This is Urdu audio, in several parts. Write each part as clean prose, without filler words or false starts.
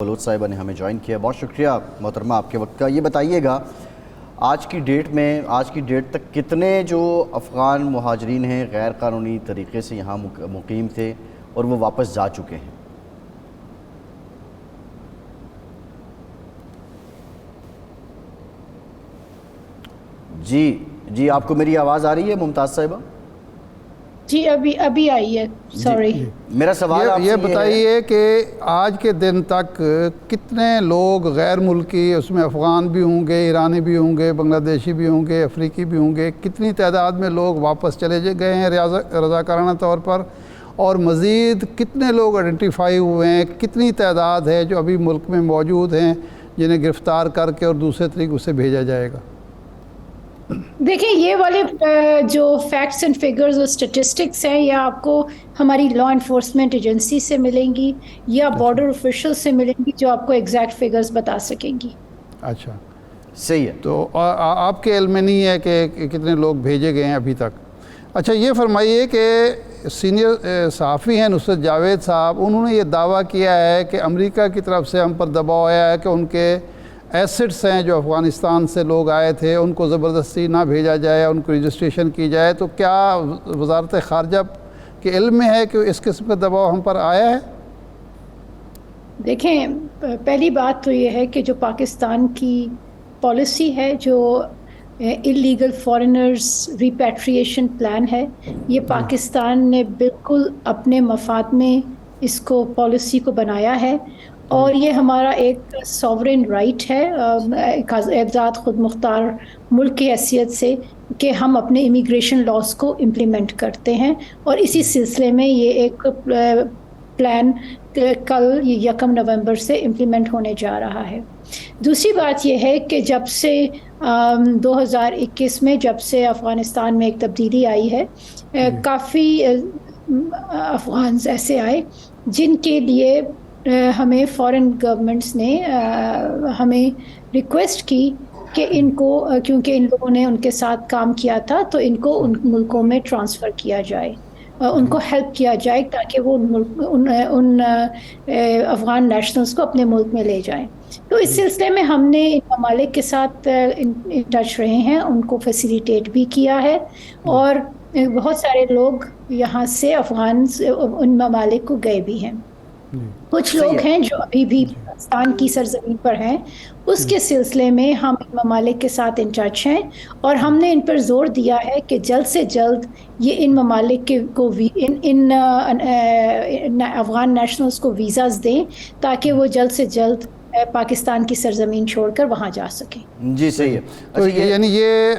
بلوچ صاحبہ نے ہمیں جوائن کیا. بہت شکریہ محترمہ آپ کے وقت کا. یہ بتائیے گا آج کی ڈیٹ تک کتنے جو افغان مہاجرین ہیں غیر قانونی طریقے سے یہاں مقیم تھے اور وہ واپس جا چکے ہیں؟ جی آپ کو میری آواز آ رہی ہے ممتاز صاحبہ؟ جی ابھی آئی ہے. سوری. میرا سوال آپ سے یہ بتائیے کہ آج کے دن تک کتنے لوگ غیر ملکی، اس میں افغان بھی ہوں گے، ایرانی بھی ہوں گے، بنگلہ دیشی بھی ہوں گے، افریقی بھی ہوں گے، کتنی تعداد میں لوگ واپس چلے گئے ہیں رضاکارانہ طور پر، اور مزید کتنے لوگ آئیڈینٹیفائی ہوئے ہیں، کتنی تعداد ہے جو ابھی ملک میں موجود ہیں جنہیں گرفتار کر کے اور دوسرے طریقوں سے بھیجا جائے گا؟ دیکھیں یہ والے جو فیکٹس اینڈ فگرز اور سٹیٹسٹکس ہیں یہ آپ کو ہماری لا انفورسمنٹ ایجنسی سے ملیں گی یا بارڈر آفیشل سے ملیں گی جو آپ کو ایگزیکٹ فگرز بتا سکیں گی. اچھا صحیح ہے. تو آپ کے علم میں نہیں ہے کہ کتنے لوگ بھیجے گئے ہیں ابھی تک؟ اچھا یہ فرمائیے کہ سینئر صحافی ہیں نصرت جاوید صاحب، انہوں نے یہ دعویٰ کیا ہے کہ امریکہ کی طرف سے ہم پر دباؤ آیا ہے کہ ان کے ایسٹس ہیں جو افغانستان سے لوگ آئے تھے ان کو زبردستی نہ بھیجا جائے، ان کو رجسٹریشن کی جائے. تو کیا وزارت خارجہ کے علم میں ہے کہ اس قسم کا دباؤ ہم پر آیا ہے؟ دیکھیں پہلی بات تو یہ ہے کہ جو پاکستان کی پالیسی ہے جو اللیگل فارنرز ریپیٹریشن پلان ہے، یہ پاکستان نے بالکل اپنے مفاد میں اس کو پالیسی کو بنایا ہے، اور یہ ہمارا ایک سوورن رائٹ ہے آزاد خود مختار ملک کی حیثیت سے کہ ہم اپنے امیگریشن لاز کو امپلیمنٹ کرتے ہیں، اور اسی سلسلے میں یہ ایک پلان کل 1 نومبر سے امپلیمنٹ ہونے جا رہا ہے. دوسری بات یہ ہے کہ جب سے 2021 میں جب سے افغانستان میں ایک تبدیلی آئی ہے، کافی افغانز ایسے آئے جن کے لیے ہمیں فارن گورنمنٹس نے ہمیں ریکویسٹ کی کہ ان کو، کیونکہ ان لوگوں نے ان کے ساتھ کام کیا تھا تو ان کو ان ملکوں میں ٹرانسفر کیا جائے، ان کو ہیلپ کیا جائے تاکہ وہ ان افغان نیشنلز کو اپنے ملک میں لے جائیں. تو اس سلسلے میں ہم نے ان ممالک کے ساتھ ان ٹچ رہے ہیں، ان کو فیسیلیٹیٹ بھی کیا ہے، اور بہت سارے لوگ یہاں سے افغان ان ممالک کو گئے بھی ہیں. کچھ لوگ ہیں جو ابھی بھی پاکستان کی سرزمین پر ہیں، اس کے سلسلے میں ہم ان ممالک کے ساتھ ان ٹچ ہیں، اور ہم نے ان پر زور دیا ہے کہ جلد سے جلد یہ ان ممالک کو ان افغان نیشنلز کو ویزاز دیں تاکہ وہ جلد سے جلد پاکستان کی سرزمین چھوڑ کر وہاں جا سکیں. جی صحیح ہے. تو یعنی یہ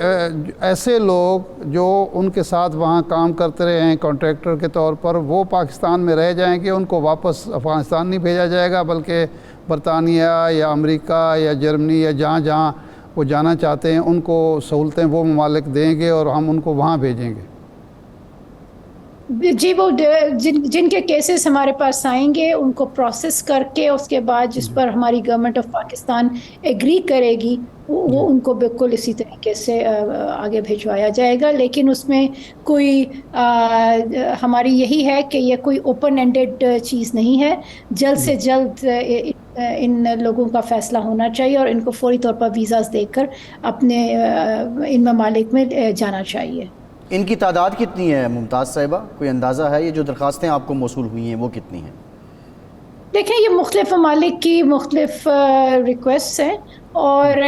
ایسے لوگ جو ان کے ساتھ وہاں کام کرتے رہے ہیں کانٹریکٹر کے طور پر، وہ پاکستان میں رہ جائیں گے، ان کو واپس افغانستان نہیں بھیجا جائے گا بلکہ برطانیہ یا امریکہ یا جرمنی یا جہاں جہاں وہ جانا چاہتے ہیں ان کو سہولتیں وہ ممالک دیں گے اور ہم ان کو وہاں بھیجیں گے؟ جی وہ جن کے کیسز ہمارے پاس آئیں گے ان کو پروسیس کر کے اس کے بعد جس پر ہماری گورنمنٹ آف پاکستان ایگری کرے گی وہ ان کو بالکل اسی طریقے سے آگے بھیجوایا جائے گا. لیکن اس میں کوئی ہماری یہی ہے کہ یہ کوئی اوپن اینڈڈ چیز نہیں ہے، جلد سے جلد ان لوگوں کا فیصلہ ہونا چاہیے اور ان کو فوری طور پر ویزاز دے کر اپنے ان ممالک میں جانا چاہیے. ان کی تعداد کتنی ہے ممتاز صاحبہ؟ کوئی اندازہ ہے یہ جو درخواستیں آپ کو موصول ہوئی ہیں وہ کتنی ہیں؟ دیکھیں یہ مختلف ممالک کی مختلف ریکویسٹس ہیں، اور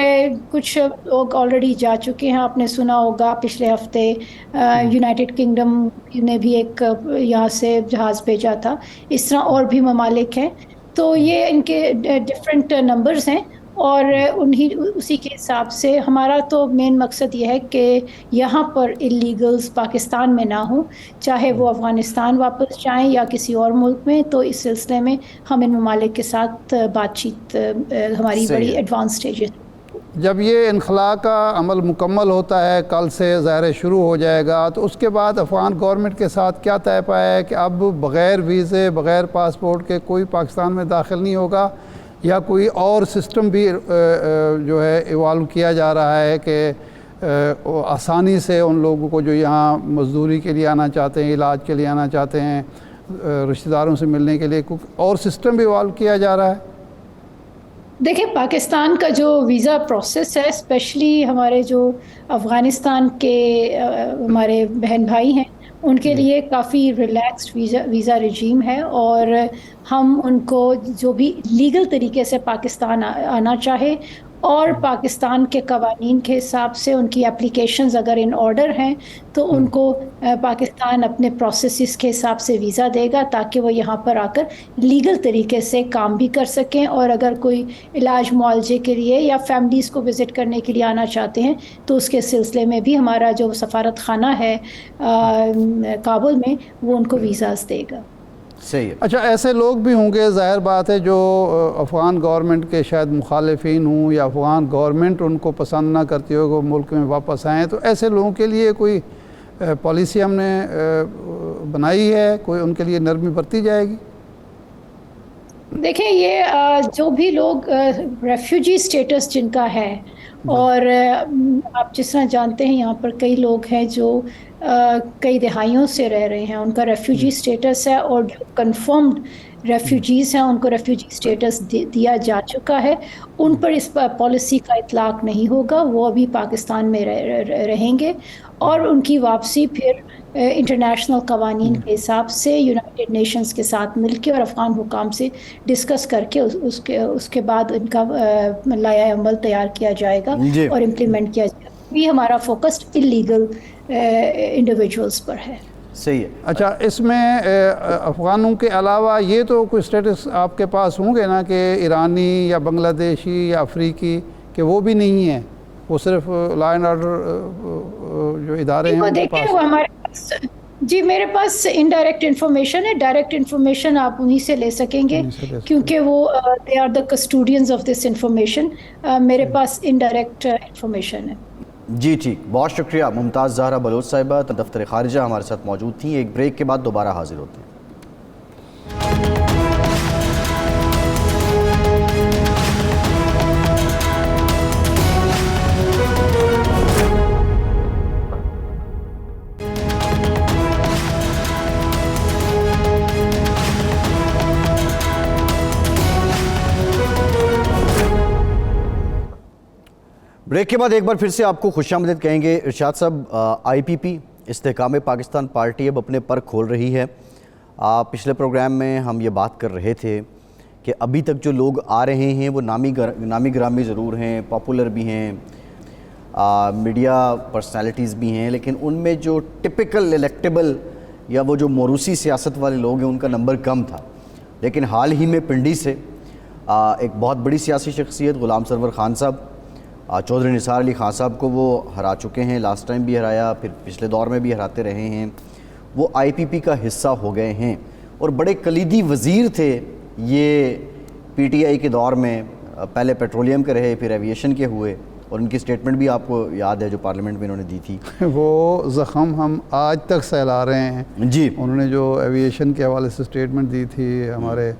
کچھ لوگ آلریڈی جا چکے ہیں. آپ نے سنا ہوگا پچھلے ہفتے یونائٹڈ کنگڈم نے بھی ایک یہاں سے جہاز بھیجا تھا. اس طرح اور بھی ممالک ہیں، تو یہ ان کے ڈفرینٹ نمبرز ہیں، اور اسی کے حساب سے ہمارا تو مین مقصد یہ ہے کہ یہاں پر اللیگلز پاکستان میں نہ ہوں، چاہے وہ افغانستان واپس جائیں یا کسی اور ملک میں. تو اس سلسلے میں ہم ان ممالک کے ساتھ بات چیت ہماری بڑی ایڈوانس سٹیج ہے. جب یہ انخلاء کا عمل مکمل ہوتا ہے، کل سے ظاہر شروع ہو جائے گا، تو اس کے بعد افغان گورنمنٹ کے ساتھ کیا طے پایا ہے کہ اب بغیر ویزے بغیر پاسپورٹ کے کوئی پاکستان میں داخل نہیں ہوگا، یا کوئی اور سسٹم بھی جو ہے ایوالو کیا جا رہا ہے کہ آسانی سے ان لوگوں کو جو یہاں مزدوری کے لیے آنا چاہتے ہیں، علاج کے لیے آنا چاہتے ہیں، رشتہ داروں سے ملنے کے لیے کوئی اور سسٹم بھی ایوالو کیا جا رہا ہے؟ دیکھیں پاکستان کا جو ویزا پروسیس ہے اسپیشلی ہمارے جو افغانستان کے ہمارے بہن بھائی ہیں ان کے لیے کافی ریلیکسڈ ویزا رجیم ہے، اور ہم ان کو جو بھی لیگل طریقے سے پاکستان آنا چاہے اور پاکستان کے قوانین کے حساب سے ان کی اپلیکیشنز اگر ان آرڈر ہیں تو ان کو پاکستان اپنے پروسیسز کے حساب سے ویزا دے گا تاکہ وہ یہاں پر آ کر لیگل طریقے سے کام بھی کر سکیں، اور اگر کوئی علاج معالجے کے لیے یا فیملیز کو وزٹ کرنے کے لیے آنا چاہتے ہیں تو اس کے سلسلے میں بھی ہمارا جو سفارت خانہ ہے کابل میں وہ ان کو ویزاز دے گا۔ صحیح ہے۔ اچھا ایسے لوگ بھی ہوں گے ظاہر بات ہے جو افغان گورنمنٹ کے شاید مخالفین ہوں یا افغان گورنمنٹ ان کو پسند نہ کرتی ہو کہ وہ ملک میں واپس آئیں، تو ایسے لوگوں کے لیے کوئی پالیسی ہم نے بنائی ہے، کوئی ان کے لیے نرمی برتی جائے گی؟ دیکھیں یہ جو بھی لوگ ریفیوجی سٹیٹس جن کا ہے، اور آپ جس طرح جانتے ہیں یہاں پر کئی لوگ ہیں جو کئی دہائیوں سے رہ رہے ہیں، ان کا ریفیوجی سٹیٹس ہے، اور جو کنفرمڈ ریفیوجیز ہیں ان کو ریفیوجی سٹیٹس دیا جا چکا ہے، ان پر اس پالیسی کا اطلاق نہیں ہوگا، وہ ابھی پاکستان میں رہیں گے، اور ان کی واپسی پھر انٹرنیشنل قوانین کے حساب سے یونائٹڈ نیشنز کے ساتھ مل کے اور افغان حکام سے ڈسکس کر کے اس کے بعد ان کا لائحہ عمل تیار کیا جائے گا جی اور امپلیمنٹ کیا جائے گا۔ یہ ہمارا فوکس انلیگل انڈیویجولز پر ہے۔ صحیح ہے۔ اچھا اس میں افغانوں کے علاوہ یہ تو کوئی سٹیٹس آپ کے پاس ہوں گے نا کہ ایرانی یا بنگلہ دیشی یا افریقی کہ وہ بھی نہیں ہیں، وہ صرف لا اینڈ آرڈر جو ادارے ہیں ان کے پاس؟ وہ ہمارے پاس جی میرے پاس انڈائریکٹ انفارمیشن ہے، ڈائریکٹ انفارمیشن آپ انہی سے لے سکیں گے کیونکہ وہ they are the custodians of this information, میرے پاس انڈائریکٹ انفارمیشن ہے۔ جی ٹھیک، بہت شکریہ ممتاز زہرا بلوچ صاحبہ دفتر خارجہ ہمارے ساتھ موجود تھیں۔ ایک بریک کے بعد دوبارہ حاضر ہوتے ہیں۔ بریک کے بعد ایک بار پھر سے آپ کو خوش آمدید کہیں گے۔ ارشاد صاحب، آئی پی پی استحکام پاکستان پارٹی اب اپنے پر کھول رہی ہے۔ پچھلے پروگرام میں ہم یہ بات کر رہے تھے کہ ابھی تک جو لوگ آ رہے ہیں وہ نامی گرامی ضرور ہیں، پاپولر بھی ہیں، میڈیا پرسنالٹیز بھی ہیں، لیکن ان میں جو ٹپیکل الیکٹیبل یا وہ جو موروثی سیاست والے لوگ ہیں ان کا نمبر کم تھا۔ لیکن حال ہی میں پنڈی سے ایک بہت بڑی سیاسی شخصیت غلام سرور خان صاحب، چودھری نثار علی خان صاحب کو وہ ہرا چکے ہیں، لاسٹ ٹائم بھی ہرایا، پھر پچھلے دور میں بھی ہراتے رہے ہیں، وہ آئی پی پی کا حصہ ہو گئے ہیں اور بڑے کلیدی وزیر تھے یہ پی ٹی آئی کے دور میں، پہلے پیٹرولیم کے رہے پھر ایویشن کے ہوئے، اور ان کی سٹیٹمنٹ بھی آپ کو یاد ہے جو پارلیمنٹ میں انہوں نے دی تھی۔ وہ زخم ہم آج تک سہلا رہے ہیں۔ جی انہوں نے جو ایویشن کے حوالے سے سٹیٹمنٹ دی تھی ہمارے